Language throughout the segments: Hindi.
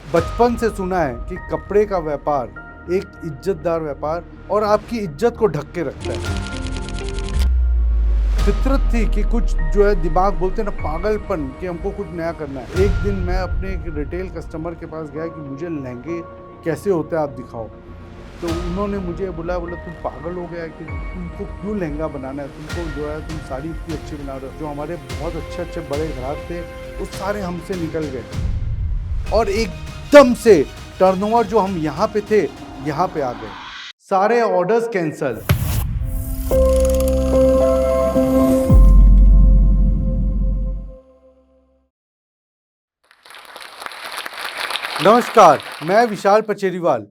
बचपन से सुना है कि कपड़े का व्यापार एक इज्जतदार व्यापार और आपकी इज्जत को ढक के रखता है। फितरत थी कि कुछ जो है दिमाग बोलते ना पागलपन कि हमको कुछ नया करना है। एक दिन मैं अपने एक रिटेल कस्टमर के पास गया कि मुझे लहंगे कैसे होते हैं आप दिखाओ। तो उन्होंने मुझे बोला तुम पागल हो गया कि तुमको क्यों लहंगा बनाना है, तुमको जो है तुम साड़ी इतनी अच्छी बना रहे हो। जो हमारे बहुत अच्छे बड़े ग्राहक थे वो सारे हमसे निकल गए और एकदम से टर्नओवर जो हम यहाँ पे थे यहाँ पे आ गए, सारे ऑर्डर्स कैंसल। नमस्कार, मैं विशाल पचेरीवाल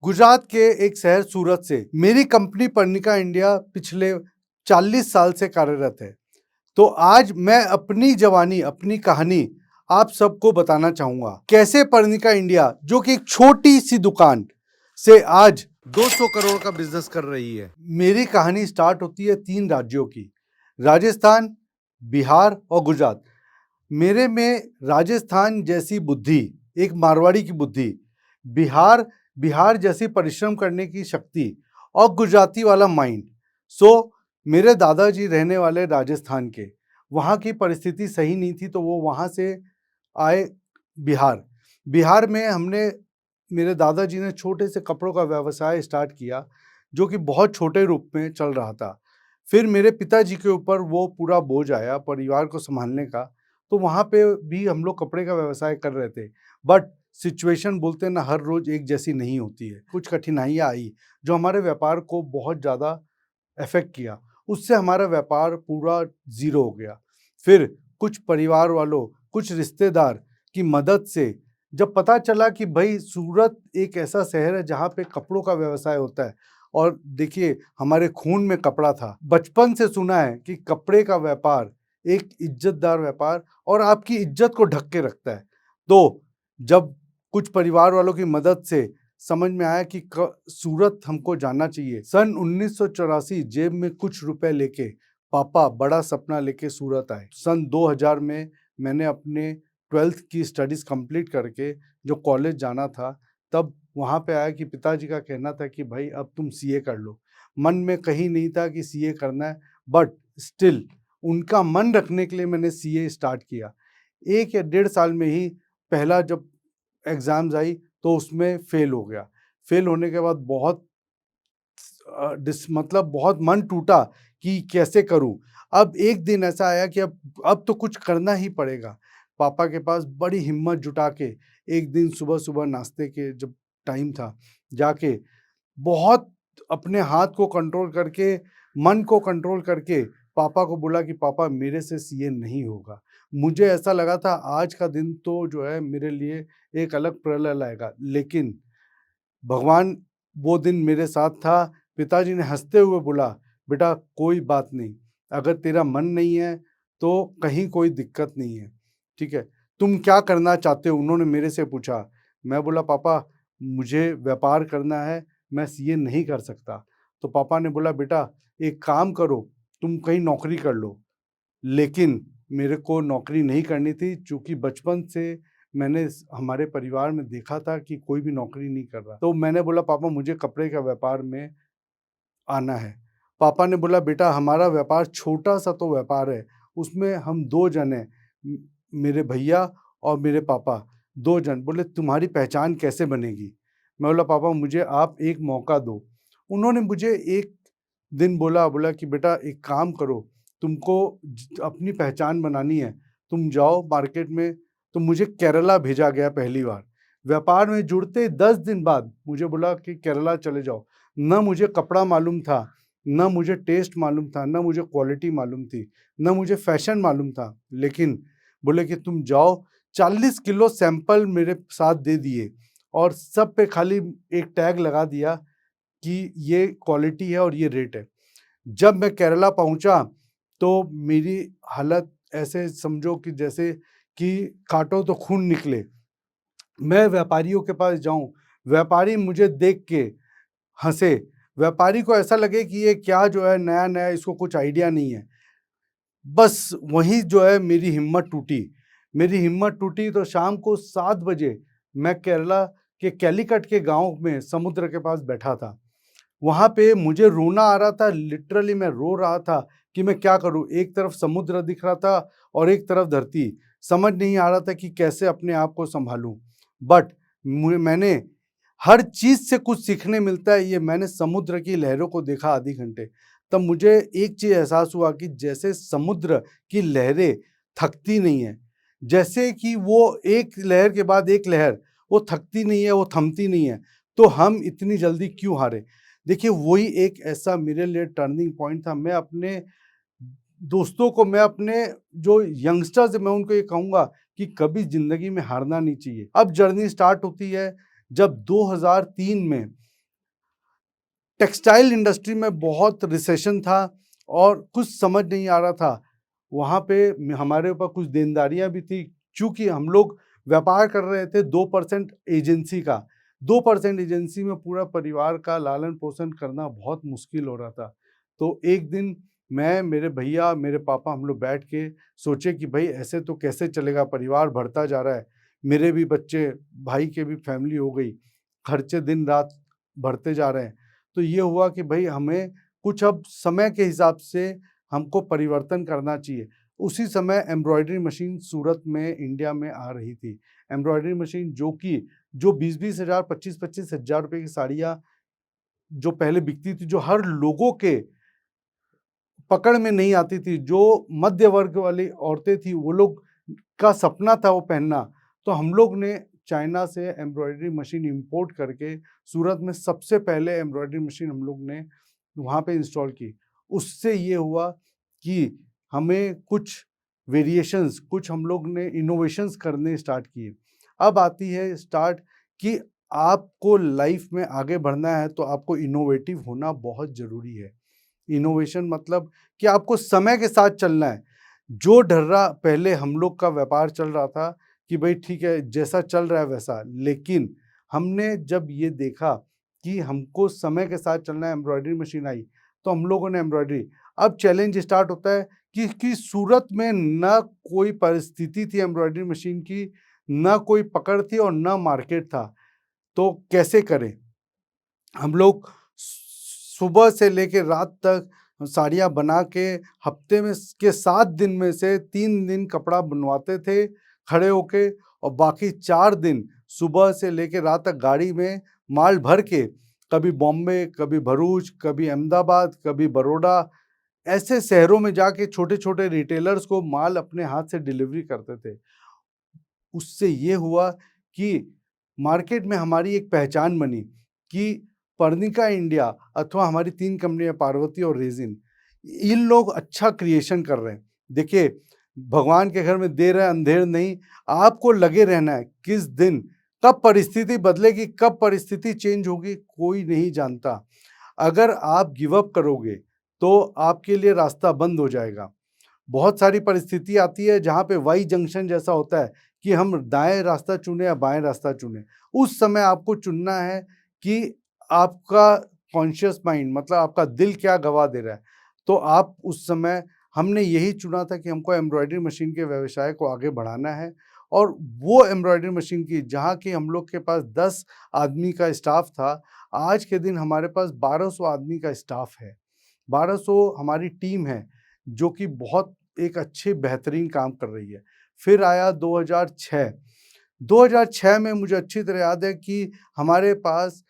गुजरात के एक शहर सूरत से। मेरी कंपनी पर्णिका इंडिया पिछले 40 साल से कार्यरत है। तो आज मैं अपनी जवानी, अपनी कहानी आप सबको बताना चाहूंगा। कैसे पर्णिका इंडिया जो कि एक छोटी सी दुकान से आज 200 करोड़ का बिजनेस कर रही है। मेरी कहानी स्टार्ट होती है 3 राज्यों की, राजस्थान, बिहार और गुजरात। मेरे में राजस्थान जैसी बुद्धि, एक मारवाड़ी की बुद्धि, बिहार जैसी परिश्रम करने की शक्ति और गुजराती वाला माइंड। सो मेरे दादाजी रहने वाले राजस्थान के, वहाँ की परिस्थिति सही नहीं थी तो वो वहाँ से आए बिहार में हमने, मेरे दादाजी ने छोटे से कपड़ों का व्यवसाय स्टार्ट किया जो कि बहुत छोटे रूप में चल रहा था। फिर मेरे पिताजी के ऊपर वो पूरा बोझ आया परिवार को संभालने का, तो वहाँ पे भी हम लोग कपड़े का व्यवसाय कर रहे थे। बट सिचुएशन बोलते हैं ना, हर रोज एक जैसी नहीं होती है। कुछ कठिनाइयाँ आई जो हमारे व्यापार को बहुत ज़्यादा अफेक्ट किया, उससे हमारा व्यापार पूरा ज़ीरो हो गया। फिर कुछ परिवार वालों, कुछ रिश्तेदार की मदद से जब पता चला कि भाई सूरत एक ऐसा शहर है जहाँ पे कपड़ों का व्यवसाय होता है, और देखिए हमारे खून में कपड़ा था। बचपन से सुना है कि कपड़े का व्यापार एक इज्जतदार व्यापार और आपकी इज्जत को ढक के रखता है। तो जब कुछ परिवार वालों की मदद से समझ में आया कि सूरत हमको जाना चाहिए। सन 1984 जेब में कुछ रुपए लेके पापा बड़ा सपना लेके सूरत आए। सन 2000 में मैंने अपने 12th की स्टडीज कंप्लीट करके जो कॉलेज जाना था, तब वहाँ पे आया कि पिताजी का कहना था कि भाई अब तुम सीए कर लो। मन में कहीं नहीं था कि सीए करना है, बट स्टिल उनका मन रखने के लिए मैंने सीए स्टार्ट किया। 1 या 1.5 साल में ही पहला जब एग्ज़ाम्स आई तो उसमें फ़ेल हो गया। फ़ेल होने के बाद बहुत मतलब बहुत मन टूटा कि कैसे करूं। अब एक दिन ऐसा आया कि अब तो कुछ करना ही पड़ेगा। पापा के पास बड़ी हिम्मत जुटा के एक दिन सुबह नाश्ते के जब टाइम था, जाके बहुत अपने हाथ को कंट्रोल करके, मन को कंट्रोल करके पापा को बोला कि पापा मेरे से सीए नहीं होगा। मुझे ऐसा लगा था आज का दिन तो जो है मेरे लिए एक अलग प्रलय लाएगा, लेकिन भगवान वो दिन मेरे साथ था। पिताजी ने हंसते हुए बोला, बेटा कोई बात नहीं, अगर तेरा मन नहीं है तो कहीं कोई दिक्कत नहीं है, ठीक है, तुम क्या करना चाहते हो, उन्होंने मेरे से पूछा। मैं बोला पापा मुझे व्यापार करना है, मैं सीए नहीं कर सकता। तो पापा ने बोला बेटा एक काम करो, तुम कहीं नौकरी कर लो। लेकिन मेरे को नौकरी नहीं करनी थी, चूँकि बचपन से मैंने हमारे परिवार में देखा था कि कोई भी नौकरी नहीं कर रहा। तो मैंने बोला पापा मुझे कपड़े का व्यापार में आना है। पापा ने बोला बेटा हमारा व्यापार छोटा-सा तो व्यापार है, उसमें हम 2 जन हैं, मेरे भैया और मेरे पापा 2 जन। बोले तुम्हारी पहचान कैसे बनेगी? मैं बोला पापा मुझे आप एक मौका दो। उन्होंने मुझे एक दिन बोला कि बेटा एक काम करो, तुमको अपनी पहचान बनानी है, तुम जाओ मार्केट में। तो मुझे केरला भेजा गया पहली बार। व्यापार में जुड़ते 10 दिन बाद मुझे बोला कि केरला चले जाओ। ना मुझे कपड़ा मालूम था, ना मुझे टेस्ट मालूम था, ना मुझे क्वालिटी मालूम थी, ना मुझे फैशन मालूम था, लेकिन बोले कि तुम जाओ। 40 किलो सैंपल मेरे साथ दे दिए और सब पे खाली एक टैग लगा दिया कि ये क्वालिटी है और ये रेट है। जब मैं केरला पहुंचा तो मेरी हालत ऐसे समझो कि जैसे कि काटो तो खून निकले। मैं व्यापारियों के पास जाऊं, व्यापारी मुझे देख के हंसे, व्यापारी को ऐसा लगे कि ये क्या जो है नया नया, इसको कुछ आइडिया नहीं है। बस वहीं जो है मेरी हिम्मत टूटी। तो शाम को 7 बजे मैं केरला के कैलीकट के गाँव में समुद्र के पास बैठा था। वहाँ पे मुझे रोना आ रहा था, लिटरली मैं रो रहा था कि मैं क्या करूँ? एक तरफ समुद्र दिख रहा था और एक तरफ धरती। समझ नहीं आ रहा था कि कैसे अपने आप को सँभालूँ। बट मैंने हर चीज़ से कुछ सीखने मिलता है, ये मैंने समुद्र की लहरों को देखा आधे घंटे। तब मुझे एक चीज़ एहसास हुआ कि जैसे समुद्र की लहरें थकती नहीं हैं, जैसे कि वो एक लहर के बाद एक लहर, वो थकती नहीं है, वो थमती नहीं है, तो हम इतनी जल्दी क्यों हारें? देखिए, वही एक ऐसा मेरे लिए टर्निंग पॉइंट था। मैं अपने दोस्तों को, मैं अपने जो यंगस्टर्स हैं, मैं उनको ये कहूँगा कि कभी ज़िंदगी में हारना नहीं चाहिए। अब जर्नी स्टार्ट होती है जब 2003 में टेक्सटाइल इंडस्ट्री में बहुत रिसेशन था और कुछ समझ नहीं आ रहा था। वहाँ पे हमारे ऊपर कुछ देनदारियाँ भी थी, चूँकि हम लोग व्यापार कर रहे थे 2% एजेंसी का। 2% एजेंसी में पूरा परिवार का लालन-पोषण करना बहुत मुश्किल हो रहा था। तो एक दिन मैं, मेरे भैया, मेरे पापा, हम लोग बैठ के सोचे कि भई ऐसे तो कैसे चलेगा, परिवार बढ़ता जा रहा है। मेरे भी बच्चे, भाई के भी फैमिली हो गई, खर्चे दिन-रात बढ़ते जा रहे हैं। तो ये हुआ कि भई हमें कुछ अब समय के हिसाब से हमको परिवर्तन करना चाहिए। उसी समय एम्ब्रॉयडरी मशीन सूरत में, इंडिया में आ रही थी। एम्ब्रॉयडरी मशीन जो 20-20 हज़ार, 25-25 हज़ार रुपए की साड़ियाँ जो पहले बिकती थी, जो हर लोगों के पकड़ में नहीं आती थी, जो मध्य वर्ग वाली औरतें थी, वो लोग का सपना था वो पहनना। तो हम लोग ने चाइना से एम्ब्रॉयडरी मशीन इंपोर्ट करके सूरत में सबसे पहले एम्ब्रॉयडरी मशीन हम लोग ने वहाँ पे इंस्टॉल की। उससे ये हुआ कि हमें कुछ वेरिएशंस, कुछ हम लोग ने इनोवेशंस करने स्टार्ट किए। अब आती है स्टार्ट कि आपको लाइफ में आगे बढ़ना है तो आपको इनोवेटिव होना बहुत ज़रूरी है। इनोवेशन मतलब कि आपको समय के साथ चलना है। जो ढर्रा पहले हम लोग का व्यापार चल रहा था कि भई ठीक है, जैसा चल रहा है वैसा। लेकिन हमने जब ये देखा कि हमको समय के साथ चलना है, एम्ब्रॉयडरी मशीन आई, तो हम लोगों ने एम्ब्रॉयडरी। अब चैलेंज स्टार्ट होता है कि सूरत में ना कोई परिस्थिति थी एम्ब्रॉयडरी मशीन की, ना कोई पकड़ थी और ना मार्केट था। तो कैसे करें? हम लोग सुबह से लेके रात तक साड़ियाँ बना के हफ्ते में के 7 दिन में से 3 दिन कपड़ा बनवाते थे खड़े होके, और बाकी 4 दिन सुबह से लेके रात तक गाड़ी में माल भर के कभी बॉम्बे, कभी भरूच, कभी अहमदाबाद, कभी बड़ौदा, ऐसे शहरों में जाके छोटे-छोटे रिटेलर्स को माल अपने हाथ से डिलीवरी करते थे। उससे ये हुआ कि मार्केट में हमारी एक पहचान बनी कि पर्निका इंडिया अथवा हमारी 3 कंपनियाँ पार्वती और रेज़िन, इन लोग अच्छा क्रिएशन कर रहे हैं। देखिए, भगवान के घर में देर है अंधेर नहीं, आपको लगे रहना है। किस दिन, कब परिस्थिति बदलेगी, कब परिस्थिति चेंज होगी, कोई नहीं जानता। अगर आप गिव अप करोगे, तो आपके लिए रास्ता बंद हो जाएगा। बहुत सारी परिस्थिति आती है जहाँ पे वाई जंक्शन जैसा होता है कि हम दाएँ रास्ता चुनें या बाएँ रास्ता चुनें। उस समय आपको चुनना है कि आपका कॉन्शियस माइंड, मतलब आपका दिल क्या गवाह दे रहा है। तो आप उस समय, हमने यही चुना था कि हमको एम्ब्रॉयडरी मशीन के व्यवसाय को आगे बढ़ाना है, और वो एम्ब्रॉयडरी मशीन की जहाँ की हम लोग के पास 10 आदमी का स्टाफ था, आज के दिन हमारे पास 1200 आदमी का स्टाफ है। 1200 हमारी टीम है, जो कि बहुत एक अच्छे बेहतरीन काम कर रही है। फिर आया 2006। 2006 में मुझे अच्छी तरह याद है कि हमारे पास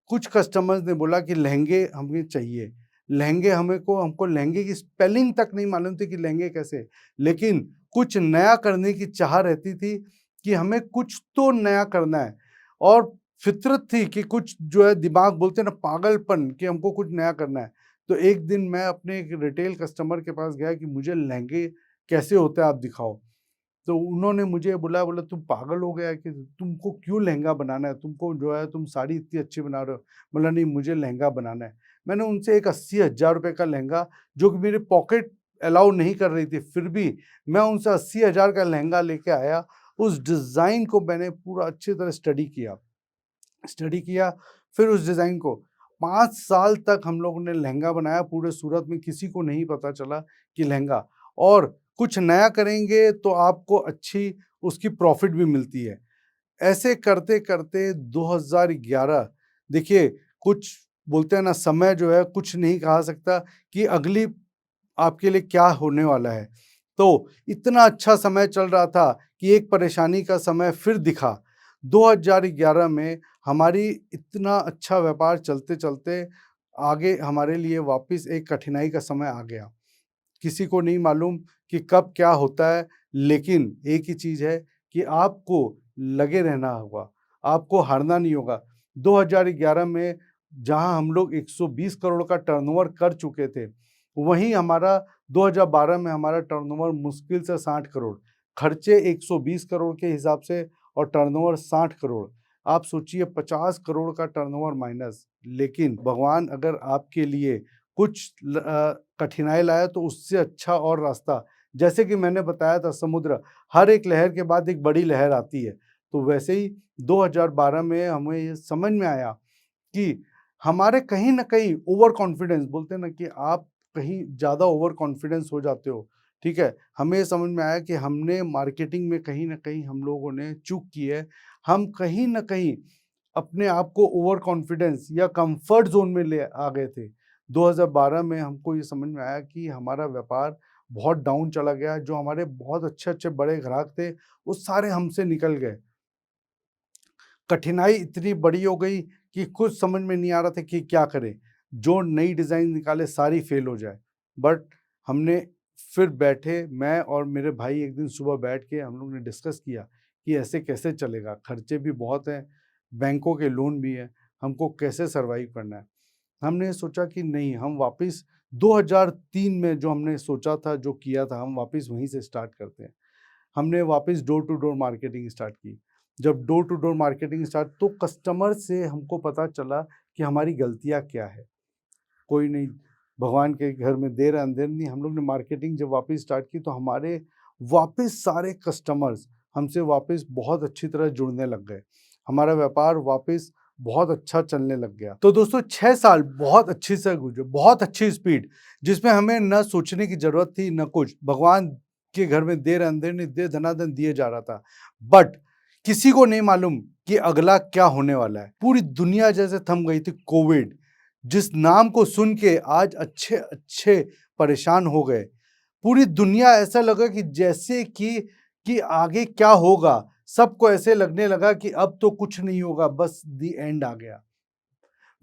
कुछ कस्टमर्स ने बोला कि लहंगे हमें चाहिए। लहंगे हमको लहंगे की स्पेलिंग तक नहीं मालूम थी कि लहंगे कैसे? लेकिन कुछ नया करने की चाह रहती थी कि हमें कुछ तो नया करना है, और फितरत थी कि कुछ जो है, दिमाग बोलते हैं ना पागलपन, कि हमको कुछ नया करना है। तो एक दिन मैं अपने एक रिटेल कस्टमर के पास गया कि मुझे लहंगे कैसे होते हैं आप दिखाओ। तो उन्होंने मुझे बुलाया, बोला तुम पागल हो गया है कि तुमको क्यों लहंगा बनाना है? तुमको जो है, तुम साड़ी इतनी अच्छी बना रहे हो। बोला नहीं, मुझे लहंगा बनाना है। मैंने उनसे एक 80,000 रुपए का लहंगा, जो कि मेरी पॉकेट अलाउ नहीं कर रही थी, फिर भी मैं उनसे 80,000 का लहंगा लेके आया। उस डिज़ाइन को मैंने पूरा अच्छी तरह स्टडी किया। फिर उस डिज़ाइन को 5 साल तक हम लोगों ने लहंगा बनाया। पूरे सूरत में किसी को नहीं पता चला कि लहंगा, और कुछ नया करेंगे तो आपको अच्छी उसकी प्रॉफ़िट भी मिलती है। ऐसे करते-करते 2011 देखिए, कुछ बोलते हैं ना, समय जो है कुछ नहीं कहा सकता कि अगली आपके लिए क्या होने वाला है। तो इतना अच्छा समय चल रहा था कि एक परेशानी का समय फिर दिखा। 2011 में हमारी इतना अच्छा व्यापार चलते-चलते आगे हमारे लिए वापस एक कठिनाई का समय आ गया। किसी को नहीं मालूम कि कब क्या होता है, लेकिन एक ही चीज़ है कि आपको लगे रहना होगा, आपको हारना नहीं होगा। 2011 में जहाँ हम लोग 120 करोड़ का टर्नओवर कर चुके थे, वहीं हमारा 2012 में हमारा टर्नओवर मुश्किल से 60 करोड़, खर्चे 120 करोड़ के हिसाब से और टर्नओवर 60 करोड़। आप सोचिए 50 करोड़ का टर्नओवर माइनस, लेकिन भगवान अगर आपके लिए कुछ कठिनाई लाया तो उससे अच्छा और रास्ता, जैसे कि मैंने बताया था, समुद्र हर एक लहर के बाद एक बड़ी लहर आती है। तो वैसे ही 2012 में हमें ये समझ में आया कि हमारे कहीं न कहीं ओवर कॉन्फिडेंस, बोलते हैं ना कि आप कहीं ज़्यादा ओवर कॉन्फिडेंस हो जाते हो, ठीक है? हमें ये समझ में आया कि हमने मार्केटिंग में कहीं न कहीं हम लोगों ने चूक की है। हम कहीं न कहीं अपने आप को ओवर कॉन्फिडेंस या कंफर्ट ज़ोन में ले आ गए थे। 2012 में हमको ये समझ में आया कि हमारा व्यापार बहुत डाउन चला गया, जो हमारे बहुत अच्छे-अच्छे बड़े ग्राहक थे, वो सारे हमसे निकल गए। कठिनाई इतनी बड़ी हो गई कि कुछ समझ में नहीं आ रहा था कि क्या करें? जो नई डिज़ाइन निकाले सारी फ़ेल हो जाए। बट हमने फिर बैठे, मैं और मेरे भाई एक दिन सुबह बैठ के हम लोग ने डिस्कस किया कि ऐसे कैसे चलेगा? खर्चे भी बहुत हैं, बैंकों के लोन भी हैं, हमको कैसे सर्वाइव करना है? हमने सोचा कि नहीं, हम वापस 2003 में जो हमने सोचा था, जो किया था, हम वापस वहीं से स्टार्ट करते हैं। हमने वापस door to door marketing start की। जब door to door marketing start, तो कस्टमर से हमको पता चला कि हमारी गलतियाँ क्या है। कोई नहीं, भगवान के घर में देर है अंधेर नहीं, हम लोग ने मार्केटिंग जब वापस स्टार्ट की तो हमारे वापस सारे कस्टमर्स हमसे वापस बहुत अच्छी तरह जुड़ने लग गए। हमारा व्यापार वापस बहुत अच्छा चलने लग गया। तो दोस्तों 6 साल बहुत अच्छी से गुजरे, बहुत अच्छी स्पीड, जिसमें हमें ना सोचने की ज़रूरत थी ना कुछ। भगवान के घर में देर अंधेर नहीं, दे धनाधन दिए जा रहा था। बट किसी को नहीं मालूम कि अगला क्या होने वाला है। पूरी दुनिया जैसे थम गई थी। कोविड जिस नाम को सुन के आज अच्छे-अच्छे परेशान हो गए। पूरी दुनिया ऐसा लगा कि जैसे कि आगे क्या होगा? सबको ऐसे लगने लगा कि अब तो कुछ नहीं होगा, बस द एंड आ गया।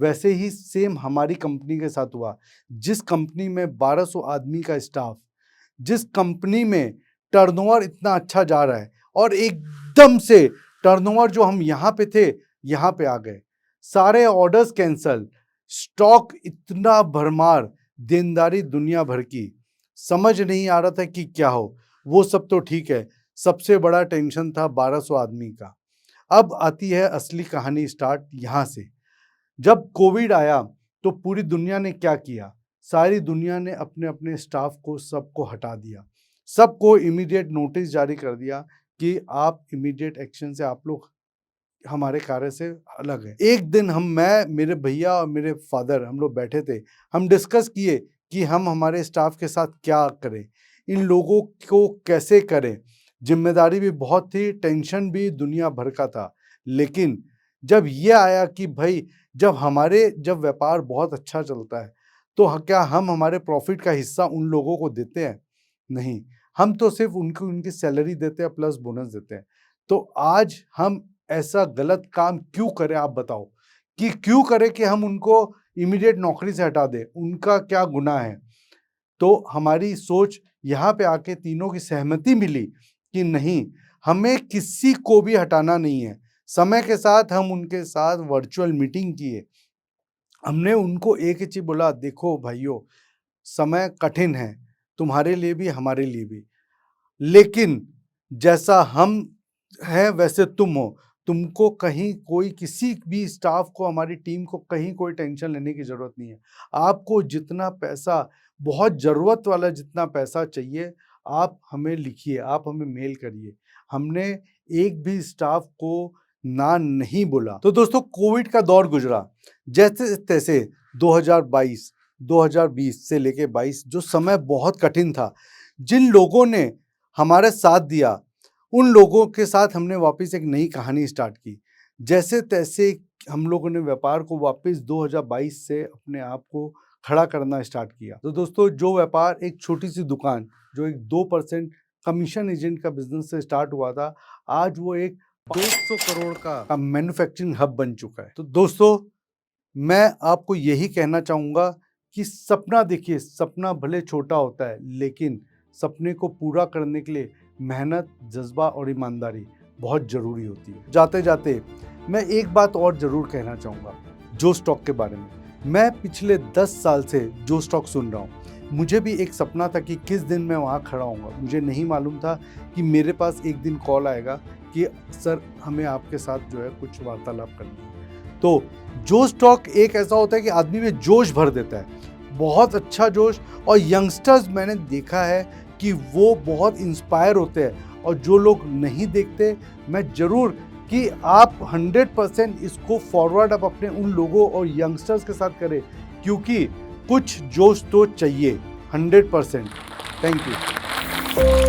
वैसे ही सेम हमारी कंपनी के साथ हुआ। जिस कंपनी में 1200 आदमी का स्टाफ, जिस कंपनी में टर्नओवर इतना अच्छा जा रहा है और एकदम से टर्नओवर जो हम यहाँ पे थे, यहाँ पे आ गए। सारे ऑर्डर्स कैंसल, स्टॉक इतना भरमार, देनदारी दुनिया भर की। समझ नहीं आ रहा था कि क्या हो? वो सब तो ठीक है, सबसे बड़ा टेंशन था 1200 आदमी का। अब आती है असली कहानी स्टार्ट यहाँ से। जब कोविड आया तो पूरी दुनिया ने क्या किया? सारी दुनिया ने अपने-अपने स्टाफ को सबको हटा दिया। सबको इमीडिएट नोटिस जारी कर दिया कि आप इमीडिएट एक्शन से आप लोग हमारे कार्य से अलग है। एक दिन मैं, मेरे भैया और मेरे फादर हम लोग बैठे थे। हम डिस्कस किए कि हम हमारे स्टाफ के साथ क्या करें? इन लोगों को कैसे करें? ज़िम्मेदारी भी बहुत थी, टेंशन भी दुनिया भर का था। लेकिन जब ये आया कि भई जब व्यापार बहुत अच्छा चलता है, तो क्या हम हमारे प्रॉफ़िट का हिस्सा उन लोगों को देते हैं? नहीं, हम तो सिर्फ़ उनको उनकी सैलरी देते हैं प्लस बोनस देते हैं। तो आज हम ऐसा गलत काम क्यों करें, आप बताओ? कि क्यों करें कि हम उनको इमीडिएट नौकरी से हटा दें? उनका क्या गुनाह है? तो हमारी सोच यहाँ पे आके तीनों की सहमति मिली कि नहीं, हमें किसी को भी हटाना नहीं है। समय के साथ हम उनके साथ वर्चुअल मीटिंग किए। हमने उनको एक ही चीज़ बोला, देखो भाइयों, समय कठिन है, तुम्हारे लिए भी, हमारे लिए भी। लेकिन जैसा हम हैं वैसे तुम हो। तुमको कहीं कोई किसी भी स्टाफ को, हमारी टीम को कहीं कोई टेंशन लेने की ज़रूरत नहीं है। आपको जितना पैसा, बहुत ज़रूरत वाला जितना पैसा चाहिए, आप हमें लिखिए, आप हमें मेल करिए। हमने एक भी स्टाफ को ना नहीं बोला। तो दोस्तों कोविड का दौर गुज़रा। जैसे-तैसे 2022, 2020 से लेके 22 जो समय बहुत कठिन था। जिन लोगों ने हमारे साथ दिया, उन लोगों के साथ हमने वापस एक नई कहानी स्टार्ट की। जैसे तैसे हम लोगों ने व्यापार को वापस 2022 से अपने आप को खड़ा करना स्टार्ट किया। तो दोस्तों, जो व्यापार एक छोटी सी दुकान, जो एक 2% कमीशन एजेंट का बिजनेस से स्टार्ट हुआ था, आज वो एक 200 करोड़ का मैन्युफैक्चरिंग हब बन चुका है। तो दोस्तों, मैं आपको यही कहना चाहूँगा कि सपना देखिए, सपना भले छोटा होता है, लेकिन सपने को पूरा करने के लिए मेहनत, जज्बा और ईमानदारी बहुत ज़रूरी होती है। जाते जाते मैं एक बात और ज़रूर कहना चाहूँगा जो स्टॉक के बारे में। मैं पिछले 10 साल से जो स्टॉक सुन रहा हूँ। मुझे भी एक सपना था कि किस दिन मैं वहाँ खड़ा होऊंगा। मुझे नहीं मालूम था कि मेरे पास एक दिन कॉल आएगा कि सर, हमें आपके साथ जो है कुछ वार्तालाप करनी है। तो जो स्टॉक एक ऐसा होता है कि आदमी में जोश भर देता है, बहुत अच्छा जोश। और यंगस्टर्स मैंने देखा है कि वो बहुत इंस्पायर होते हैं, और जो लोग नहीं देखते, मैं ज़रूर कि आप 100% इसको फॉरवर्ड आप अपने उन लोगों और यंगस्टर्स के साथ करें, क्योंकि कुछ जोश तो चाहिए 100%। Thank you.